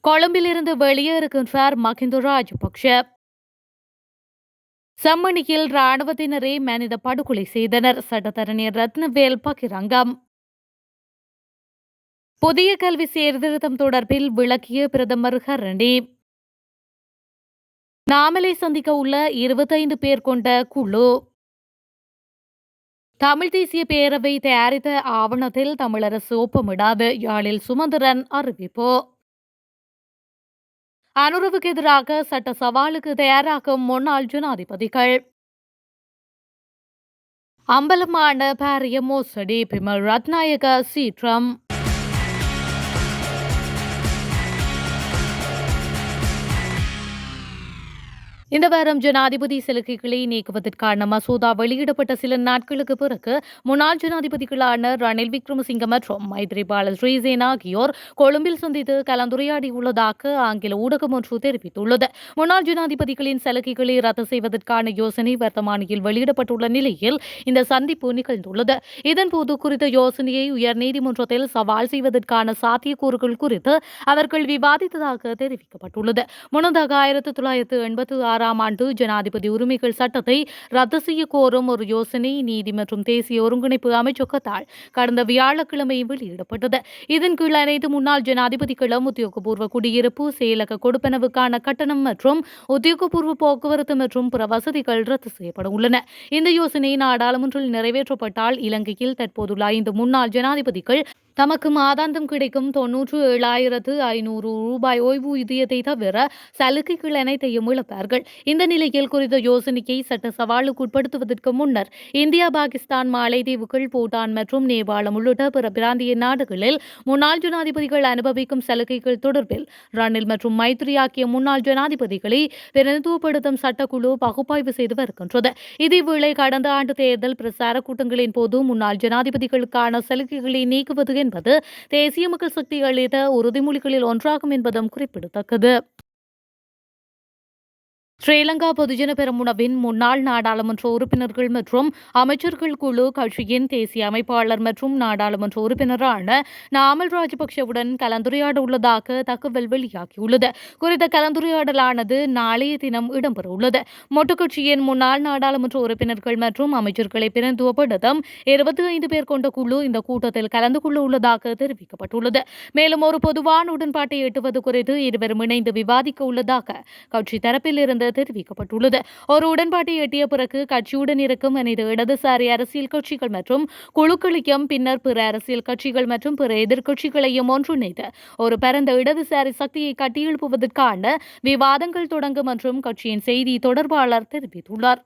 கொழும்பிலிருந்து வெளியேறுகின்றார் மஹிந்த ராஜபக்ஷ. செம்மணியில் ராணுவத்தினரே மனித படுகொலை செய்தனர். சட்டத்தரணியர் ரத்னவேல் பகிரங்கம். புதிய கல்வி சீர்திருத்தம் தொடர்பில் விளக்கிய பிரதமர் ஹரணி. நாமலை சந்திக்க உள்ள 25 பேர் கொண்ட குழு. தமிழ் தேசிய பேரவை தயாரித்த ஆவணத்தில் தமிழரசு ஒப்பமிடாது. யாழில் சுமந்திரன் அறிவிப்பு. அனுரவுக்கு எதிராக சட்ட சவாலுக்கு தயாராகும் முன்னாள் ஜனாதிபதிகள். அம்பலமான பாரிய மோசடி. பிமல் ரத்நாயக சீற்றம். இந்த வாரம் ஜனாதிபதி சலுகைகளை நீக்குவதற்கான மசோதா வெளியிடப்பட்ட சில நாட்களுக்கு பிறகு முன்னாள் ஜனாதிபதிகளான ரணில் விக்ரமசிங்க மற்றும் மைத்ரிபால ஸ்ரீசேனா ஆகியோர் கொழும்பில் சந்தித்து கலந்துரையாடியுள்ளதாக ஆங்கில ஊடகம் ஒன்று தெரிவித்துள்ளது. முன்னாள் ஜனாதிபதிகளின் சலுகைகளை ரத்து செய்வதற்கான யோசனை வர்த்தமானியில் வெளியிடப்பட்டுள்ள நிலையில் இந்த சந்திப்பு நிகழ்ந்துள்ளது. இதன்போது குறித்த யோசனையை உயர்நீதிமன்றத்தில் சவால் செய்வதற்கான சாத்தியக்கூறுகள் குறித்து அவர்கள் விவாதித்ததாக தெரிவிக்கப்பட்டுள்ளது. முன்னதாக 1986 ஆண்டு ஜனாதிபதி உரிமைகள் சட்டத்தை ரத்து செய்ய கோரும் ஒரு யோசனை நீதி மற்றும் தேசிய ஒருங்கிணைப்பு அமைச்சகத்தால் கடந்த வியாழக்கிழமை வெளியிடப்பட்டது. இதன் கீழ் அனைத்து முன்னாள் ஜனாதிபதிகளும் உத்தியோகபூர்வ குடியிருப்பு, செயலக கொடுப்பனவுக்கான கட்டணம் மற்றும் உத்தியோகபூர்வ போக்குவரத்து மற்றும் பிற வசதிகள் ரத்து செய்யப்பட உள்ளன. இந்த யோசனை நாடாளுமன்றில் நிறைவேற்றப்பட்டால் இலங்கையில் தற்போதுள்ள 5 முன்னாள் ஜனாதிபதிகள் தமக்கு மாதாந்தம் கிடைக்கும் 97,500 ரூபாய் ஓய்வூதியத்தை தவிர சலுகைகள் அனைத்தையும் இழப்பார்கள். இந்த நிலையில் குறித்த யோசனையை சட்ட சவாலுக்கு உட்படுத்துவதற்கு முன்னர் இந்தியா, பாகிஸ்தான், மாலைதீவுகள், பூட்டான் மற்றும் நேபாளம் உள்ளிட்ட பிற பிராந்திய நாடுகளில் முன்னாள் ஜனாதிபதிகள் அனுபவிக்கும் சலுகைகள் தொடர்பில் ரணில் மற்றும் மைத்ரி ஆகிய முன்னாள் ஜனாதிபதிகளை பிரதிநிதித்துவப்படுத்தும் சட்டக்குழு பகுப்பாய்வு செய்து வருகின்றது. இதேவேளை கடந்த ஆண்டு தேர்தல் பிரசார கூட்டங்களின் போது முன்னாள் ஜனாதிபதிகளுக்கான சலுகைகளை நீக்குவது என்பது தேசிய மக்கள் சக்தி அளித்த உறுதிமொழிகளில் ஒன்றாகும் என்பதும் குறிப்பிடத்தக்கது. ஸ்ரீலங்கா பொதுஜன பெரமுனவின் முன்னாள் நாடாளுமன்ற உறுப்பினர்கள் மற்றும் அமைச்சர்கள் குழு கட்சியின் தேசிய அமைப்பாளர் மற்றும் நாடாளுமன்ற உறுப்பினரான நாமல் ராஜபக்ஷவுடன் கலந்துரையாட உள்ளதாக தகவல் வெளியாகியுள்ளது. குறித்த கலந்துரையாடலானது நாளைய தினம் இடம்பெறவுள்ளது. மொட்டு கட்சியின் முன்னாள் நாடாளுமன்ற உறுப்பினர்கள் மற்றும் அமைச்சர்களை பிரதிநிதித்துவப்படுத்தும் 25 பேர் கொண்ட குழு இந்த கூட்டத்தில் கலந்து கொள்ள உள்ளதாக தெரிவிக்கப்பட்டுள்ளது. மேலும் ஒரு பொதுவான உடன்பாட்டை எட்டுவது குறித்து இருவரும் இணைந்து விவாதிக்க உள்ளதாக கட்சி தரப்பில் இருந்து தெரிவிக்கப்பட்டுள்ளது. ஒரு உடன்பாட்டை எட்டிய பிறகு கட்சியுடன் இருக்கும் அனைத்து இடதுசாரி அரசியல் கட்சிகள் மற்றும் குழுக்களையும் பின்னர் பிற அரசியல் கட்சிகள் மற்றும் பிற எதிர்க்கட்சிகளையும் ஒன்றிணைத்து ஒரு பரந்த இடதுசாரி சக்தியை கட்டியெழுப்புவதற்கான விவாதங்கள் தொடங்கும் என்றும் கட்சியின் செய்தி தொடர்பாளர் தெரிவித்துள்ளார்.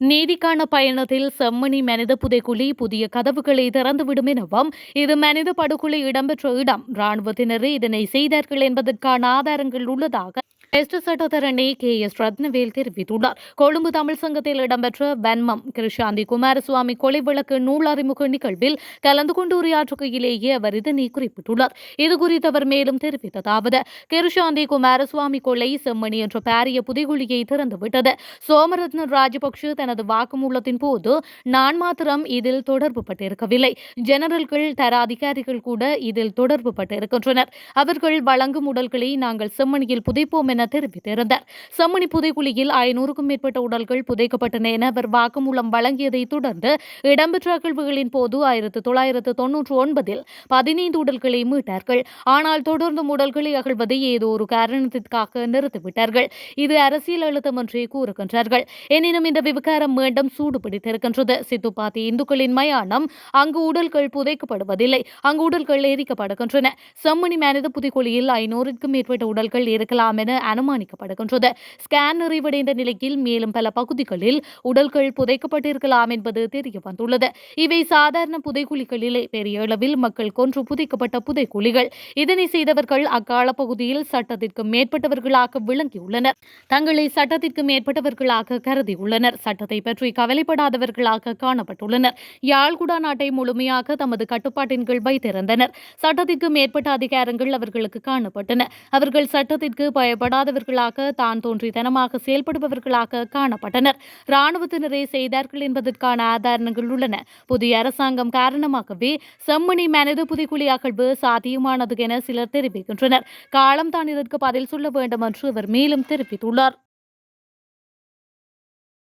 நீதிக்கான பயணத்தில் செம்மணி மனித புதைக்குழி புதிய கதவுகளை திறந்துவிடும் எனவும் இது மனித படுகொலை இடம்பெற்ற இடம், ராணுவத்தினரே இதனை செய்தார்கள் என்பதற்கான ஆதாரங்கள் உள்ளதாக சட்டத்தரணி KS ரத்னவேல் தெரிவித்துள்ளார். கொழும்பு தமிழ் சங்கத்தில் இடம்பெற்ற வன்மம் கிருஷாந்தி குமாரசுவாமி கொலை வழக்கு நூல் அறிமுக நிகழ்வில் கலந்து கொண்டு உரையாற்றுகையிலேயே அவர் இதனை குறிப்பிட்டுள்ளார். இதுகுறித்து அவர் மேலும் தெரிவித்ததாவது, கிருஷாந்தி குமாரசுவாமி கொலை செம்மணி என்ற பாரிய புதைகுழியை திறந்துவிட்டது. சோமரத்ன ராஜபக்ஷ தனது வாக்குமூலத்தின் போது நான் மாத்திரம் இதில் தொடர்பு பட்டிருக்கவில்லை, ஜெனரல்கள், தர அதிகாரிகள் கூட இதில் தொடர்பு பட்டிருக்கின்றனர். அவர்கள் வழங்கும் உடல்களை நாங்கள் செம்மணியில் புதைப்போம் என தெரிவித்திருந்தார். செம்மணி புதைக்குழியில் 500க்கும் மேற்பட்ட உடல்கள் புதைக்கப்பட்டன என அவர் வாக்குமூலம் வழங்கியதை தொடர்ந்து இடம்பெற்ற அகழ்வுகளின் போது 1999 15 உடல்களை மீட்டார்கள். ஆனால் தொடர்ந்து உடல்களை அகழ்வதை ஏதோ ஒரு காரணத்திற்காக நிறுத்திவிட்டார்கள். இது அரசியல் அழுத்தம் என்றே கூறுகின்றார்கள். எனினும் இந்த விவகாரம் மீண்டும் சூடுபிடித்திருக்கின்றது. சித்துப்பாத்தி இந்துக்களின் மயானம், அங்கு உடல்கள் புதைக்கப்படுவதில்லை, அங்கு உடல்கள் எரிக்கப்படுகின்றன. செம்மணி மனித புதைக்குழியில் 500க்கும் மேற்பட்ட உடல்கள் இருக்கலாம் என அனுமானிக்கப்படுகின்றது. ஸ்கேன் நிறைவடைந்த நிலையில் மேலும் பல பகுதிகளில் உடல்கள் புதைக்கப்பட்டிருக்கலாம் என்பது தெரிய வந்துள்ளது. இவை சாதாரண புதைக்குழிகளிலே, பெரிய அளவில் மக்கள் கொன்று புதைக்கப்பட்ட புதைக்குழிகள். இதனை செய்தவர்கள் அக்கால பகுதியில் சட்டத்திற்கு மேற்பட்டவர்களாக விளங்கியுள்ளனர். தங்களை சட்டத்திற்கு மேற்பட்டவர்களாக கருதியுள்ளனர். சட்டத்தை பற்றி கவலைப்படாதவர்களாக காணப்பட்டுள்ளனர். யாழ்குடா நாட்டை முழுமையாக தமது கட்டுப்பாட்டின் கீழ் வைத்திருந்தனர். சட்டத்திற்கு மேற்பட்ட அதிகாரங்கள் அவர்களுக்கு காணப்பட்டன. அவர்கள் சட்டத்திற்கு பயப்படாத இல்லாதவர்களாக தான் தோன்றித்தனமாக செயல்படுபவர்களாக காணப்பட்டனர். இராணுவத்தினரே செய்தார்கள் என்பதற்கான ஆதாரங்கள் உள்ளன. புதிய அரசாங்கம் காரணமாகவே செம்மணி மனித புதைக்குழி அகழ்வு சாத்தியமானது என சிலர் தெரிவிக்கின்றனர். காலம்தான் இதற்கு பதில் சொல்ல வேண்டும் என்று அவர் மேலும் தெரிவித்துள்ளார்.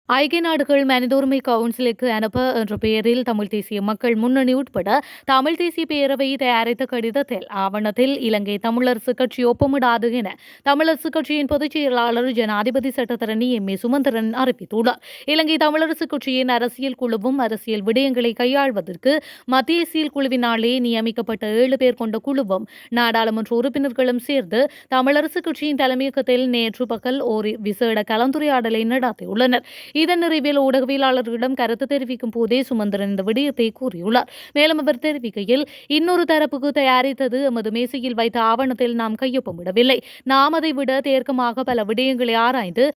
ஐக்கிய நாடுகள் மனித உரிமை கவுன்சிலுக்கு அனுப்ப என்ற பெயரில் தமிழ் தேசிய மக்கள் முன்னணி உட்பட தமிழ் தேசிய பேரவை தயாரித்த கடிதத்தில் ஆவணத்தில் இலங்கை தமிழரசு கட்சி ஒப்பமிடாது என தமிழரசு கட்சியின் பொதுச் செயலாளர் ஜனாதிபதி சட்டத்தரணி எம் ஏ சுமந்திரன் அறிவித்துள்ளார். இலங்கை தமிழரசு கட்சியின் அரசியல் குழுவும் அரசியல் விடயங்களை கையாள்வதற்கு மத்திய சீல் குழுவினாலே நியமிக்கப்பட்ட 7 பேர் கொண்ட குழுவும் நாடாளுமன்ற உறுப்பினர்களும் சேர்ந்து தமிழரசு கட்சியின் தலைமையகத்தில் நேற்று பகல் ஒரு விசேட கலந்துரையாடலை நடத்தியுள்ளனர். இதன் நிறைவில் ஊடகவியலாளர்களிடம் கருத்து தெரிவிக்கும் போதே சுமந்திரன் இந்த விடயத்தை கூறியுள்ளார். மேலும் அவர் தெரிவிக்கையில், இன்னொரு தரப்புக்கு தயாரித்தது எமது மேசையில் வைத்த ஆவணத்தில் நாம் கையொப்பமிடவில்லை. நாம் அதை விட தீர்க்கமாக பல விடயங்களை ஆராய்ந்து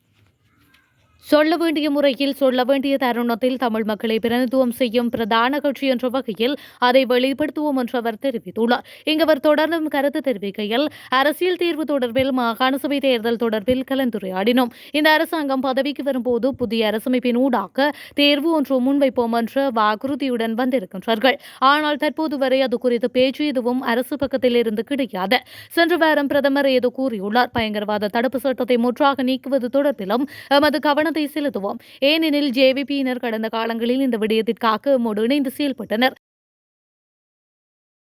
சொல்ல வேண்டிய முறையில் சொல்ல வேண்டிய தருணத்தில் தமிழ் மக்களை பிரதிநிதித்துவம் செய்யும் பிரதான கட்சி என்ற வகையில் அதை வெளிப்படுத்துவோம் என்று அவர் தெரிவித்துள்ளார். இங்கு அவர் தொடர்ந்தும் கருத்து தெரிவிக்கையில், அரசியல் தீர்வு தொடர்பில் மாகாண சபை தேர்தல் தொடர்பில் கலந்துரையாடினோம். இந்த அரசாங்கம் பதவிக்கு வரும்போது புதிய அரசமைப்பின் ஊடாக தேர்வு ஒன்று முன்வைப்போம் என்ற வாக்குறுதியுடன் வந்திருக்கின்றார்கள். ஆனால் தற்போது வரை அது குறித்து பேச்சு எதுவும் அரசு பக்கத்தில் இருந்து கிடையாது. சென்ற வாரம் பிரதமர் ஏதோ கூறியுள்ளார். பயங்கரவாத தடுப்பு சட்டத்தை முற்றாக நீக்குவது தொடர்பிலும் எமது கவனத்தை செலுத்துவோம். ஏனெனில் ஜேவிபியினர் கடந்த காலங்களில் இந்த விடயத்திற்காக எம்மோடு இணைந்து செயல்பட்டனர்.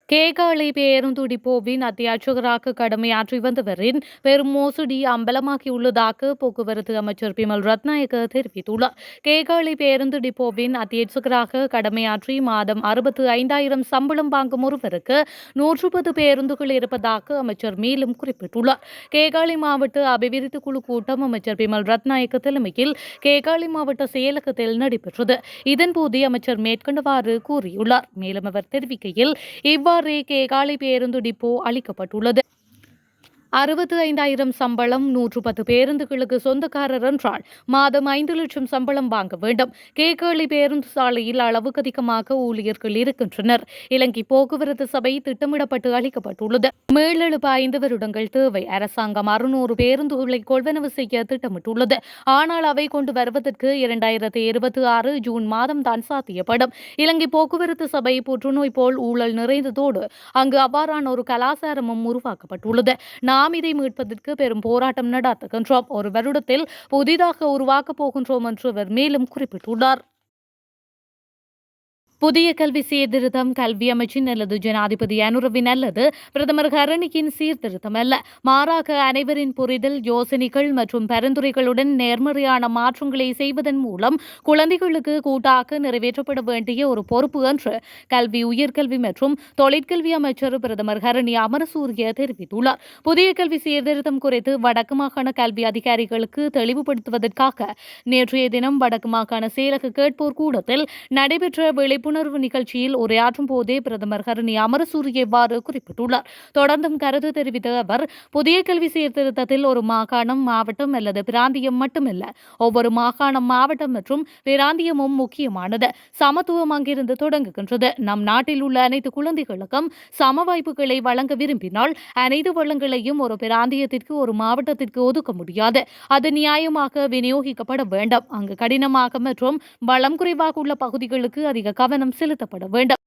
கேகாலை பேருந்து டிப்போவின் அத்தியட்சகராக கடமையாற்றி வந்தவரின் பெரும் மோசடி அம்பலமாகியுள்ளதாக போக்குவரத்து அமைச்சர் பிமல் ரத்நாயக்க தெரிவித்துள்ளார். கேகாலை பேருந்து டிப்போவின் அத்தியட்சகராக கடமையாற்றி மாதம் 65,000 சம்பளம் வாங்கும் ஒருவருக்கு 110 பேருந்துகள் இருப்பதாக அமைச்சர் மேலும் குறிப்பிட்டுள்ளார். கேகாலை மாவட்ட அபிவிருத்தி குழு கூட்டம் அமைச்சர் பிமல் ரத்நாயக்க தலைமையில் கேகாலை மாவட்ட செயலகத்தில் நடைபெற்றது. இதன்போது அமைச்சர் மேற்கண்டவாறு கூறியுள்ளார். மேலும் அவர் தெரிவிக்கையில், இவ்வாறு கேகாலை பேருந்து டிப்போ அளிக்கப்பட்டுள்ளது. 65,000 சம்பளம், 110 பேருந்துகளுக்கு சொந்தக்காரர் என்றால் மாதம் 5 லட்சம் சம்பளம் வாங்க வேண்டும். கேகாலை பேருந்து சாலையில் அளவுக்கு அதிகமாக ஊழியர்கள் இருக்கின்றனர். இலங்கை போக்குவரத்து சபை திட்டமிடப்பட்டு அளிக்கப்பட்டுள்ளது. மீளெழுப்ப 5 வருடங்கள் தேவை. அரசாங்கம் 600 பேருந்துகளை கொள்வனவு செய்ய திட்டமிட்டுள்ளது. ஆனால் அவை கொண்டு வருவதற்கு 2026 ஜூன் மாதம் தான் சாத்தியப்படும். இலங்கை போக்குவரத்து சபை புற்றுநோய் போல் ஊழல் நிறைந்ததோடு அங்கு அவ்வாறான ஒரு கலாச்சாரமும் உருவாக்கப்பட்டுள்ளது. நாம் இதை மீட்பதற்கு பெரும் போராட்டம் நடத்துகின்றோம். ஒரு வருடத்தில் புதிதாக உருவாக்கப் போகின்றோம் என்று அவர் மேலும் குறிப்பிட்டுள்ளார். புதிய கல்வி சீர்திருத்தம் கல்வி அமைச்சின் அல்லது ஜனாதிபதி அனுரவின் அல்லது பிரதமர் ஹரணியின் சீர்திருத்தம் அல்ல. மாறாக அனைவரின் புரிதல், யோசனைகள் மற்றும் பரிந்துரைகளுடன் நேர்மறையான மாற்றங்களை செய்வதன் மூலம் குழந்தைகளுக்கு கூட்டாக நிறைவேற்றப்பட வேண்டிய ஒரு பொறுப்பு என்று கல்வி, உயர்கல்வி மற்றும் தொழிற்கல்வி அமைச்சர் பிரதமர் ஹரணி அமரசூரிய தெரிவித்துள்ளார். புதிய கல்வி சீர்திருத்தம் குறித்து வடக்கு மாகாண கல்வி அதிகாரிகளுக்கு தெளிவுபடுத்துவதற்காக நேற்றைய தினம் வடக்கு மாகாண செயலக கேட்போர் கூடத்தில் நடைபெற்ற விழிப்புணர்வு நிகழ்ச்சியில் உரையாற்றும் போதே பிரதமர் ஹரணி அமரசூரிய இவ்வாறு குறிப்பிட்டுள்ளார். தொடர்ந்தும் கருத்து தெரிவித்த அவர், புதிய கல்வி சீர்திருத்தத்தில் ஒரு மாகாணம், மாவட்டம் அல்லது பிராந்தியம் மட்டுமல்ல, ஒவ்வொரு மாகாணம், மாவட்டம் மற்றும் பிராந்தியமும் முக்கியமானது. சமத்துவம் அங்கிருந்து தொடங்குகின்றது. நம் நாட்டில் உள்ள அனைத்து குழந்தைகளுக்கும் சம வாய்ப்புகளை வழங்க விரும்பினால் அனைத்து வளங்களையும் ஒரு பிராந்தியத்திற்கு, ஒரு மாவட்டத்திற்கு ஒதுக்க முடியாது. அது நியாயமாக விநியோகிக்கப்பட வேண்டும். அங்கு கடினமாக மற்றும் வளம் குறைவாக உள்ள பகுதிகளுக்கு அதிக கவனம் செலுத்தப்பட வேண்டும்.